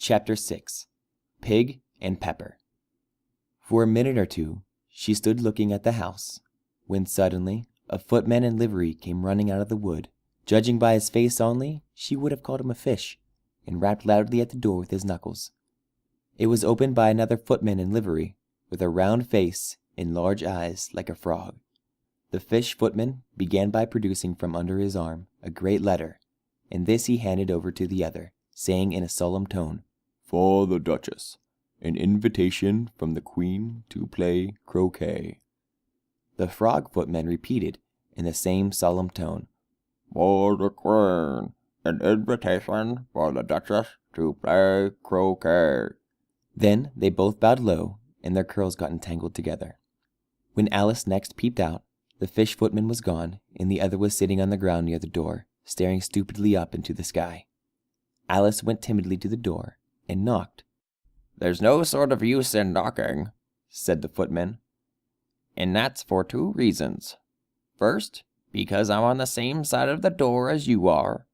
Chapter 6. Pig and Pepper. For a minute or two, she stood looking at the house, when suddenly a footman in livery came running out of the wood. Judging by his face only, she would have called him a fish, and rapped loudly at the door with his knuckles. It was opened by another footman in livery, with a round face and large eyes like a frog. The fish footman began by producing from under his arm a great letter, and this he handed over to the other, saying in a solemn tone, "For the Duchess, an invitation from the Queen to play croquet." The frog footman repeated in the same solemn tone, "For the Queen, an invitation for the Duchess to play croquet." Then they both bowed low, and their curls got entangled together. When Alice next peeped out, the fish footman was gone, and the other was sitting on the ground near the door, staring stupidly up into the sky. Alice went timidly to the door and knocked. "There's no sort of use in knocking," said the footman, "and that's for two reasons. First, because I'm on the same side of the door as you are.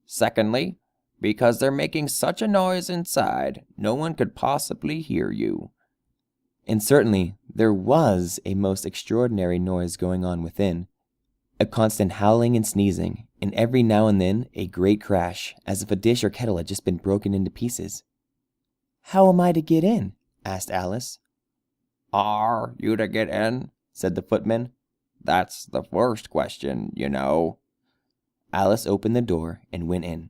Secondly, because they're making such a noise inside, no one could possibly hear you." And certainly there was a most extraordinary noise going on within, a constant howling and sneezing, and every now and then a great crash, as if a dish or kettle had just been broken into pieces. "How am I to get in?" asked Alice. "Are you to get in?" said the footman. "That's the first question, you know." Alice opened the door and went in.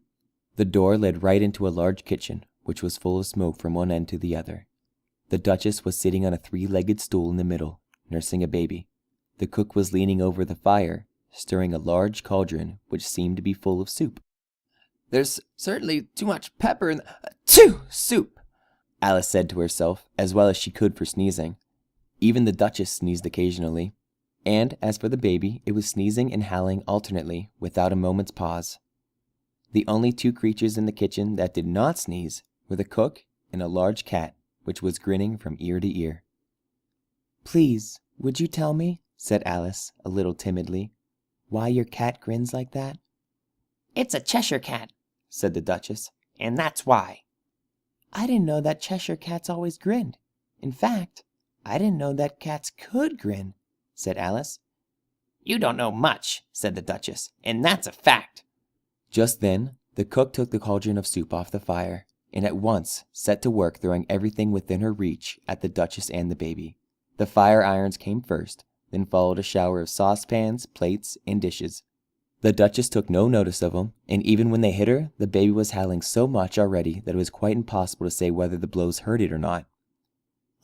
The door led right into a large kitchen, which was full of smoke from one end to the other. The Duchess was sitting on a three-legged stool in the middle, nursing a baby. The cook was leaning over the fire, stirring a large cauldron which seemed to be full of soup. "There's certainly too much pepper in the soup," Alice said to herself, as well as she could for sneezing. Even the Duchess sneezed occasionally, and as for the baby, it was sneezing and howling alternately, without a moment's pause. The only two creatures in the kitchen that did not sneeze were the cook and a large cat, which was grinning from ear to ear. "Please, would you tell me," said Alice, a little timidly, "why your cat grins like that?" "It's a Cheshire cat," said the Duchess, "and that's why." "I didn't know that Cheshire cats always grinned. In fact, I didn't know that cats could grin," said Alice. "You don't know much," said the Duchess, "and that's a fact." Just then, the cook took the cauldron of soup off the fire, and at once set to work throwing everything within her reach at the Duchess and the baby. The fire irons came first, then followed a shower of saucepans, plates, and dishes. The Duchess took no notice of them, and even when they hit her, the baby was howling so much already that it was quite impossible to say whether the blows hurt it or not.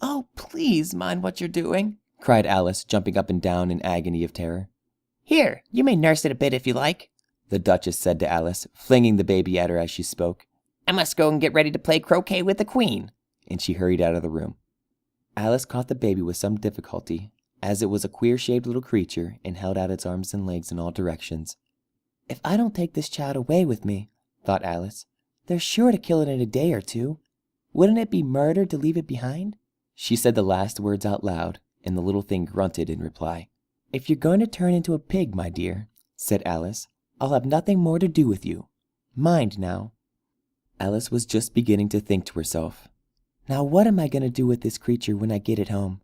"Oh, please mind what you're doing," cried Alice, jumping up and down in agony of terror. "Here, you may nurse it a bit if you like," the Duchess said to Alice, flinging the baby at her as she spoke. "I must go and get ready to play croquet with the Queen," and she hurried out of the room. Alice caught the baby with some difficulty, as it was a queer-shaped little creature and held out its arms and legs in all directions. "If I don't take this child away with me," thought Alice, "they're sure to kill it in a day or two. Wouldn't it be murder to leave it behind?" She said the last words out loud, and the little thing grunted in reply. "If you're going to turn into a pig, my dear," said Alice, "I'll have nothing more to do with you. Mind now." Alice was just beginning to think to herself, "Now what am I going to do with this creature when I get it home?"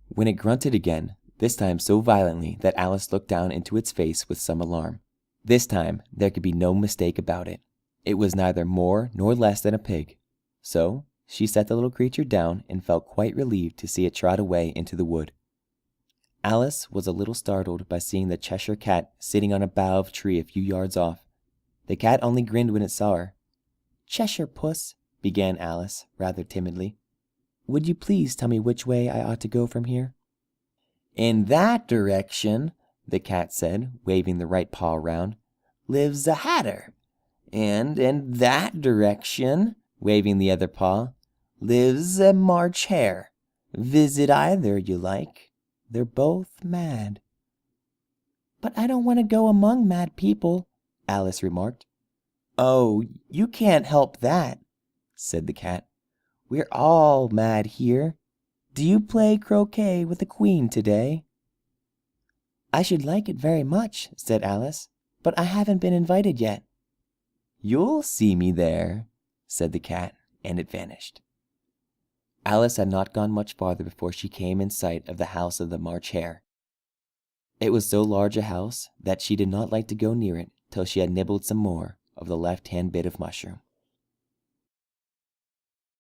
when it grunted again, this time so violently that Alice looked down into its face with some alarm. This time there could be no mistake about it. It was neither more nor less than a pig. So she set the little creature down and felt quite relieved to see it trot away into the wood. Alice was a little startled by seeing the Cheshire cat sitting on a bough of a tree a few yards off. The cat only grinned when it saw her. "Cheshire puss," began Alice, rather timidly, "would you please tell me which way I ought to go from here?" "In that direction," the cat said, waving the right paw round, "lives a hatter. And in that direction," waving the other paw, "lives a March hare. Visit either you like. They're both mad." "But I don't want to go among mad people," Alice remarked. "Oh, you can't help that," said the cat. "We're all mad here. Do you play croquet with the Queen today?" "I should like it very much," said Alice, "but I haven't been invited yet." "You'll see me there," said the cat, and it vanished. Alice had not gone much farther before she came in sight of the house of the March Hare. It was so large a house that she did not like to go near it till she had nibbled some more of the left-hand bit of mushroom.